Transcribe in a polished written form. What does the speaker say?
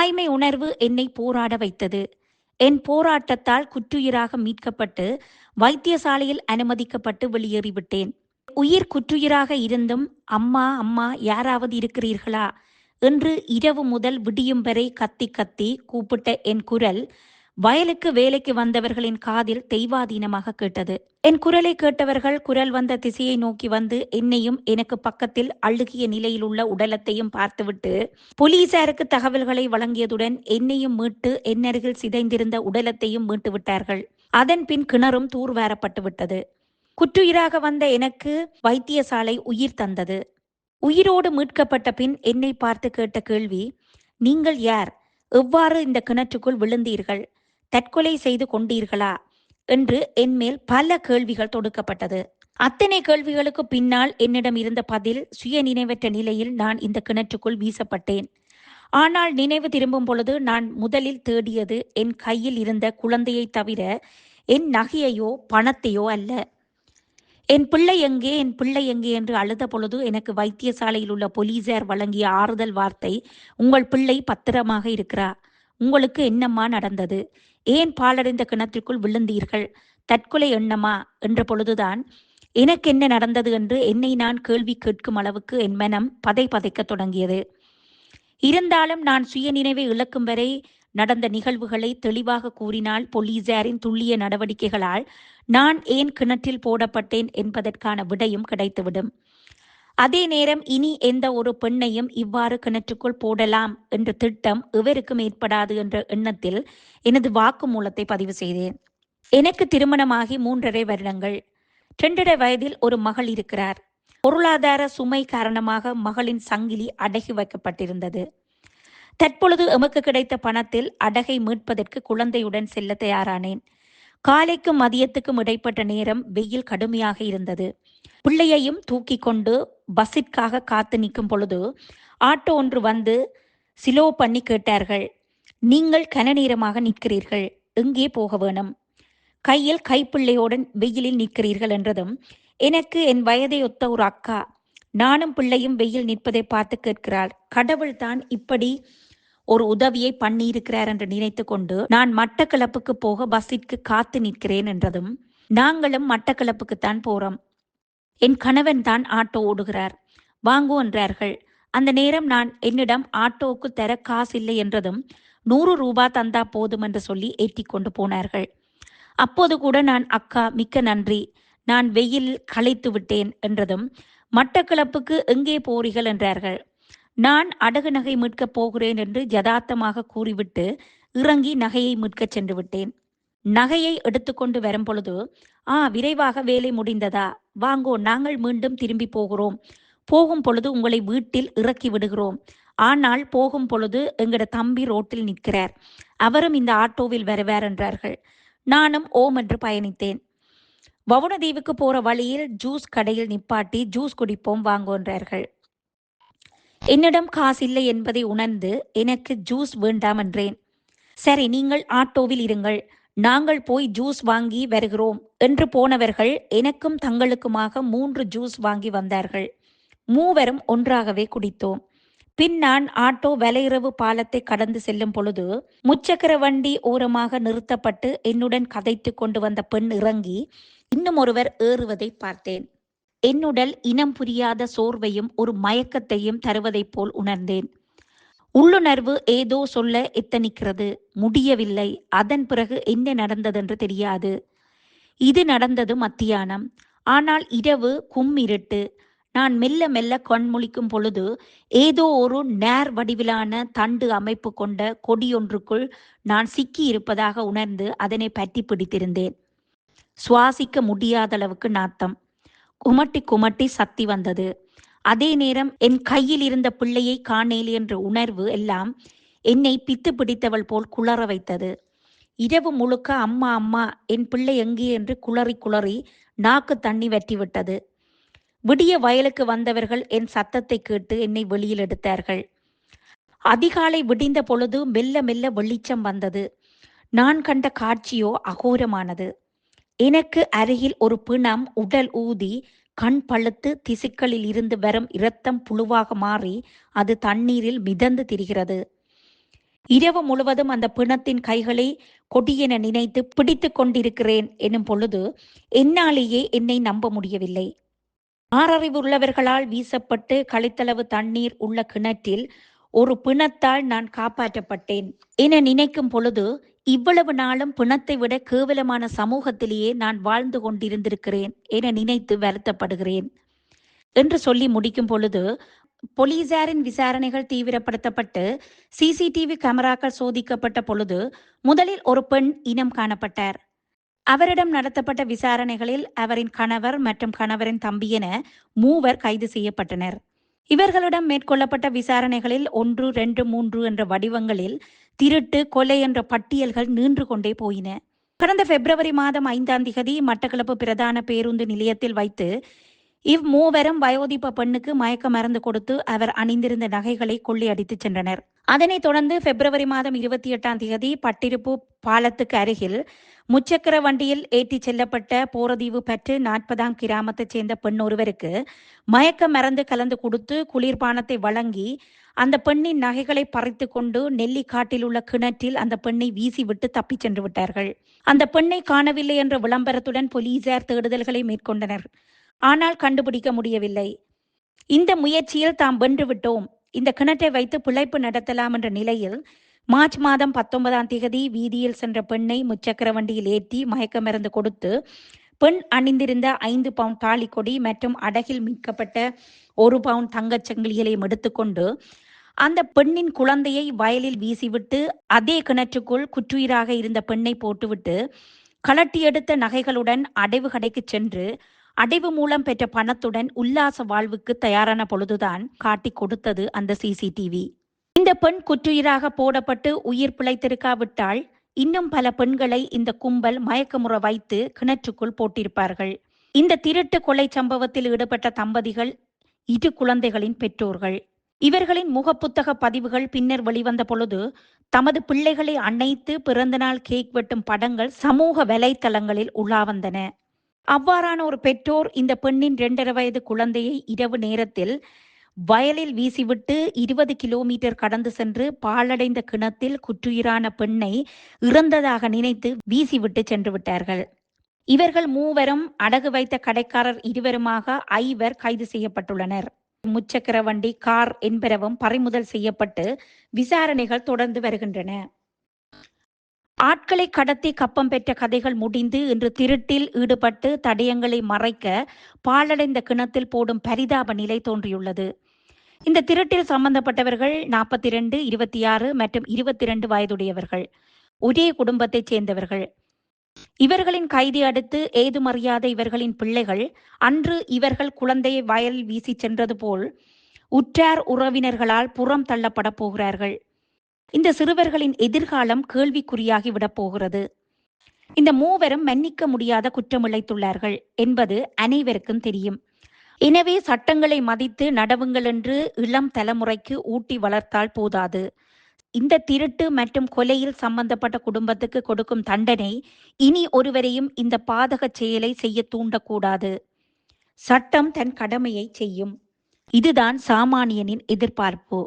தாய்மை உணர்வு என்னை போராட வைத்தது. என் போராட்டத்தால் குற்றுயிராக மீட்கப்பட்டு வைத்தியசாலையில் அனுமதிக்கப்பட்டு வெளியேறிவிட்டேன். உயிர் குற்றுயிராக இருந்தும் அம்மா அம்மா யாராவது இருக்கிறீர்களா என்று இரவு முதல் விடியும் வரை கத்தி கத்தி கூப்பிட்ட என் குரல் வயலுக்கு வேலைக்கு வந்தவர்களின் காதில் தெய்வாதீனமாக கேட்டது. என் குரலை கேட்டவர்கள் குரல் வந்த திசையை நோக்கி வந்து என்னையும் எனக்கு பக்கத்தில் அழுகிய நிலையில் உள்ள உடலத்தையும் பார்த்துவிட்டு போலீசாருக்கு தகவல்களை வழங்கியதுடன் என்னையும் மீட்டு என்னருகில் சிதைந்திருந்த உடலத்தையும் மீட்டு விட்டார்கள். அதன் பின் கிணறும் தூர்வாரப்பட்டு விட்டது. குற்றுயிராக வந்த எனக்கு வைத்தியசாலை உயிர் தந்தது. உயிரோடு மீட்கப்பட்ட பின் என்னை பார்த்து கேட்ட கேள்வி, நீங்கள் யார்? எவ்வாறு இந்த கிணற்றுக்குள் விழுந்தீர்கள்? தற்கொலை செய்து கொண்டீர்களா? என்று என்மேல் பல கேள்விகள் தொடுக்கப்பட்டது. அத்தனை கேள்விகளுக்கு பின்னால் என்னிடம் இருந்த பதில், சுய நினைவற்ற நிலையில் நான் இந்த கிணற்றுக்குள் வீசப்பட்டேன். ஆனால் நினைவு திரும்பும் பொழுது நான் முதலில் தேடியது என் கையில் இருந்த குழந்தையை தவிர என் நகையையோ பணத்தையோ அல்ல. என் பிள்ளை எங்கே, என் பிள்ளை எங்கே என்று அழுத பொழுது எனக்கு வைத்தியசாலையில் உள்ள போலீசார் வழங்கிய ஆறுதல் வார்த்தை, உங்கள் பிள்ளை பத்திரமாக இருக்கிறா. உங்களுக்கு என்னம்மா நடந்தது? ஏன் பாழடைந்த கிணற்றிற்குள் விழுந்தீர்கள்? தற்கொலை எண்ணமா என்ற பொழுதுதான் எனக்கு என்ன நடந்தது என்று என்னை நான் கேள்வி கேட்கும் அளவுக்கு என் மனம் பதைக்க தொடங்கியது. இருந்தாலும் நான் சுய நினைவை இழக்கும் வரை நடந்த நிகழ்வுகளை தெளிவாக கூறினால் போலீசாரின் துல்லிய நடவடிக்கைகளால் நான் ஏன் கிணற்றில் போடப்பட்டேன் என்பதற்கான விடையும் கிடைத்துவிடும். அதே நேரம் இனி எந்த ஒரு பெண்ணையும் இவ்வாறு கிணற்றுக்குள் போடலாம் என்ற திட்டம் எவருக்கும் ஏற்படாது என்ற எண்ணத்தில் எனது வாக்குமூலத்தை பதிவு செய்தேன். எனக்கு திருமணமாகி 3.5 வருடங்கள். 2.5 வயதில் ஒரு மகள் இருக்கிறார். பொருளாதார சுமை காரணமாக மகளின் சங்கிலி அடகி வைக்கப்பட்டிருந்தது. தற்பொழுது எமக்கு கிடைத்த பணத்தில் அடகை மீட்பதற்கு குழந்தையுடன் செல்ல தயாரானேன். காலைக்கும் மதியத்துக்கும் இடைப்பட்ட நேரம் வெயில் கடுமையாக இருந்தது. பிள்ளையையும் தூக்கி கொண்டு பஸ்ஸிற்காக காத்து நிற்கும் பொழுது ஆட்டோ ஒன்று வந்து சிலோ பண்ணி கேட்டார்கள், நீங்கள் கன நேரமாக நிற்கிறீர்கள், எங்கே போக வேணும்? கையில் கைப்பிள்ளையோடன் வெயிலில் நிற்கிறீர்கள் என்றதும் எனக்கு என் வயதை ஒத்த ஒரு அக்கா, நானும் பிள்ளையும் வெயில் நிற்பதை பார்த்து கேட்கிறாள். கடவுள் தான் இப்படி ஒரு உதவியை பண்ணியிருக்கிறார் என்று நினைத்து கொண்டு நான் மட்டக்களப்புக்கு போக பஸ்ஸிற்கு காத்து நிற்கிறேன் என்றதும், நாங்களும் மட்டக்களப்புக்குத்தான் போறோம், என் கணவன் தான் ஆட்டோ ஓடுகிறார், வாங்கோ என்றார்கள். அந்த நேரம் நான் என்னிடம் ஆட்டோவுக்கு தர காசு இல்லை என்றதும் 100 ரூபாய் தந்தா போதும் என்று சொல்லி ஏற்றி கொண்டு போனார்கள். அப்போது கூட நான் அக்கா மிக்க நன்றி, நான் வெயில் களைத்து விட்டேன் என்றதும், மட்டக்களப்புக்கு எங்கே போறீர்கள் என்றார்கள். நான் அடகு நகை மீட்கப் போகிறேன் என்று யதார்த்தமாக கூறிவிட்டு இறங்கி நகையை மீட்கச் சென்று விட்டேன். நகையை எடுத்துக்கொண்டு வரும் பொழுது, விரைவாக வேலை முடிந்ததா, வாங்கோ நாங்கள் மீண்டும் திரும்பி போகிறோம், போகும் பொழுது உங்களை வீட்டில் இறக்கி விடுகிறோம், ஆனால் போகும் பொழுது எங்கட தம்பி ரோட்டில் நிற்கிறார், அவரும் இந்த ஆட்டோவில் வருவார் என்றார்கள். நானும் ஓம் என்று பயணித்தேன். வவுனதீவுக்கு போற வழியில் ஜூஸ் கடையில் நிப்பாட்டி ஜூஸ் குடிப்போம் வாங்கோ என்றார்கள். என்னிடம் காசு இல்லை என்பதை உணர்ந்து எனக்கு ஜூஸ் வேண்டாம் என்றேன். சரி, நீங்கள் ஆட்டோவில் இருங்கள், நாங்கள் போய் ஜூஸ் வாங்கி வருகிறோம் என்று போனவர்கள் எனக்கும் தங்களுக்குமாக 3 ஜூஸ் வாங்கி வந்தார்கள். மூவரும் ஒன்றாகவே குடித்தோம். பின் நான் ஆட்டோ வலையிறவு பாலத்தை கடந்து செல்லும் பொழுது முச்சக்கர வண்டி ஓரமாக நிறுத்தப்பட்டு என்னுடன் கதைத்து கொண்டு வந்த பெண் இறங்கி இன்னும் ஒருவர் ஏறுவதை பார்த்தேன். என்னுடல் இனம் புரியாத சோர்வையும் ஒரு மயக்கத்தையும் தருவதைப் போல் உணர்ந்தேன். உள்ளுணர்வு ஏதோ சொல்ல எத்தனிக்கிறது, முடியவில்லை. அதன் பிறகு என்ன நடந்ததென்று தெரியாது. இது நடந்தது மத்தியானம். ஆனால் இரவு கும்மிருட்டு. நான் மெல்ல மெல்ல கண்முழிக்கும் பொழுது ஏதோ ஒரு நேர் வடிவிலான தண்டு அமைப்பு கொண்ட கொடியொன்றுக்குள் நான் சிக்கி இருப்பதாக உணர்ந்து அதனை பற்றி பிடித்திருந்தேன். சுவாசிக்க முடியாத அளவுக்கு நாத்தம். குமட்டி குமட்டி சக்தி வந்தது. அதே நேரம் என் கையில் இருந்த பிள்ளையை காணேலி என்ற உணர்வு எல்லாம் என்னை பித்து பிடித்தவள் போல் குளற வைத்தது. இரவு முழுக்க அம்மா அம்மா என் பிள்ளை எங்கே என்று குளறி குளறி நாக்கு தண்ணி வற்றிவிட்டது. விடிய வயலுக்கு வந்தவர்கள் என் சத்தத்தை கேட்டு என்னை வெளியில் எடுத்தார்கள். அதிகாலை விடிந்த பொழுது மெல்ல மெல்ல வெளிச்சம் வந்தது. நான் கண்ட காட்சியோ அகோரமானது. எனக்கு அருகில் ஒரு பிணம் உடல் ஊதி கண் பழுத்து திசுக்களில் இருந்து வரும் இரத்தம் புழுவாக மாறி அது தண்ணீரில் மிதந்து திரிகிறது. இரவு முழுவதும் அந்த பிணத்தின் கைகளை கொடியென நினைத்து பிடித்து கொண்டிருக்கிறேன் எனும் பொழுது என்னாலேயே என்னை நம்ப முடியவில்லை. ஆறறிவுள்ளவர்களால் வீசப்பட்டு கழித்தளவு தண்ணீர் உள்ள கிணற்றில் ஒரு பிணத்தால் நான் காப்பாற்றப்பட்டேன் என நினைக்கும் பொழுது இவ்வளவு நாளும் பிணத்தை விட கேவலமான சமூகத்திலேயே நான் வாழ்ந்து கொண்டிருந்திருக்கிறேன் என நினைத்து வருத்தப்படுகிறேன் என்று சொல்லி முடிக்கும் பொழுது, போலீசாரின் விசாரணைகள் தீவிரப்படுத்தப்பட்டு சிசிடிவி கேமராக்கள் சோதிக்கப்பட்ட பொழுது முதலில் ஒரு பெண் இனம் காணப்பட்டார். அவரிடம் நடத்தப்பட்ட விசாரணைகளில் அவரின் கணவர் மற்றும் கணவரின் தம்பி என 3 கைது செய்யப்பட்டனர். இவர்களிடம் மேற்கொள்ளப்பட்ட விசாரணைகளில் 1, 2, 3 என்ற வடிவங்களில் திருட்டு, கொலை என்ற பட்டியல்கள் நீண்டு கொண்டே போயின. கடந்த பிப்ரவரி மாதம் 5ஆம் தேதி மட்டக்களப்பு பிரதான பேருந்து நிலையத்தில் வைத்து இவ்3 வயோதிப பெண்ணுக்கு மயக்க மருந்து கொடுத்து அவர் அணிந்திருந்த நகைகளை கொள்ளையடித்து சென்றனர். அதனைத் தொடர்ந்து பிப்ரவரி மாதம் 28ஆம் தேதி பட்டிருப்பு பாலத்துக்கு அருகில் முச்சக்கர வண்டியில் ஏற்றிச் செல்லப்பட்ட போரதீவு பற்று 40ஆம் கிராமத்தைச் சேர்ந்த பெண் ஒருவருக்கு மயக்க மருந்து கலந்து கொடுத்து குளிர்பானத்தை வழங்கி அந்த பெண்ணின் நகைகளை பறித்து கொண்டு நெல்லிக்காட்டில் உள்ள கிணற்றில் அந்த பெண்ணை வீசிவிட்டு தப்பிச் சென்று விட்டார்கள். அந்த பெண்ணை காணவில்லை என்ற விளம்பரத்துடன் போலீசார் தேடுதல்களை மேற்கொண்டனர். ஆனால் கண்டுபிடிக்க முடியவில்லை. இந்த முயற்சியில் தாம் வென்றுவிட்டோம், இந்த கிணற்றை வைத்து பிழைப்பு நடத்தலாம் என்ற நிலையில் மார்ச் மாதம் 19ஆம் தேதி வீதியில் சென்ற பெண்ணை முச்சக்கர வண்டியில் ஏற்றி மயக்க மருந்து கொடுத்து பெண் அணிந்திருந்த 5 பவுண்ட் தாலிக்கொடி மற்றும் அடகில் மீட்கப்பட்ட 1 பவுண்ட் தங்கச்சங்கிலிகளையும் எடுத்துக்கொண்டு அந்த பெண்ணின் குழந்தையை வயலில் வீசிவிட்டு அதே கிணற்றுக்குள் குற்றுயிராக இருந்த பெண்ணை போட்டுவிட்டு கலட்டி எடுத்த நகைகளுடன் அடைவு கடைக்கு சென்று அடைவு மூலம் பெற்ற பணத்துடன் உல்லாச வாழ்வுக்கு தயாரான பொழுதுதான் காட்டி கொடுத்தது அந்த சிசிடிவி. இந்த பெண் குற்றுயிராக போடப்பட்டு உயிர் பிழைத்திருக்காவிட்டால் இன்னும் பல பெண்களை இந்த கும்பல் மயக்கமுற வைத்து கிணற்றுக்குள் போட்டிருப்பார்கள். இந்த திருட்டு கொலை சம்பவத்தில் ஈடுபட்ட தம்பதிகள் 2 குழந்தைகளின் பெற்றோர்கள். இவர்களின் முகப்புத்தக பதிவுகள் பின்னர் வெளிவந்த பொழுது தமது பிள்ளைகளை அணைத்து பிறந்தநாள் கேக் வெட்டும் படங்கள் சமூக வலைத்தளங்களில் உலாவந்தன. அவ்வாறான ஒரு பெற்றோர் இந்த பெண்ணின் 2.5 வயது குழந்தையை இரவு நேரத்தில் வயலில் வீசிவிட்டு 20 கிலோமீட்டர் கடந்து சென்று பாழடைந்த கிணத்தில் குற்றுயிரான பெண்ணை இறந்ததாக நினைத்து வீசிவிட்டு சென்று விட்டார்கள். இவர்கள் 3 அடகு வைத்த கடைக்காரர் 2 5 கைது செய்யப்பட்டுள்ளனர். முச்சக்கர வண்டி, கார் என்பனவும் பறிமுதல் செய்யப்பட்டு விசாரணைகள் தொடர்ந்து வருகின்றன. ஆட்களை கடத்தி கப்பம் பெற்ற கதைகள் முடிந்து இன்று திருட்டில் ஈடுபட்டு தடயங்களை மறைக்க பாழடைந்த கிணத்தில் போடும் பரிதாப நிலை தோன்றியுள்ளது. இந்த திருட்டில் சம்பந்தப்பட்டவர்கள் 42, 26 மற்றும் 22 வயதுடையவர்கள், ஒரே குடும்பத்தைச் சேர்ந்தவர்கள். இவர்களின் கைதை அடுத்து ஏதுமறியாத இவர்களின் பிள்ளைகள் அன்று இவர்கள் குழந்தையை வயலில் வீசி சென்றது போல் உற்றார் உறவினர்களால் புறம் தள்ளப்பட போகிறார்கள். இந்த சிறுவர்களின் எதிர்காலம் கேள்விக்குறியாகி விடப் போகிறது. இந்த 3 மன்னிக்க முடியாத குற்றம் இழைத்துள்ளார்கள் என்பது அனைவருக்கும் தெரியும். எனவே சட்டங்களை மதித்து நடவுங்கள் என்று இளம் தலைமுறைக்கு ஊட்டி வளர்த்தால் போதாது. இந்த திருட்டு மற்றும் கொலையில் சம்பந்தப்பட்ட குடும்பத்துக்கு கொடுக்கும் தண்டனை இனி ஒருவரையும் இந்த பாதக செயலை செய்ய தூண்டக்கூடாது. சட்டம் தன் கடமையை செய்யும். இதுதான் சாமானியனின் எதிர்பார்ப்பு.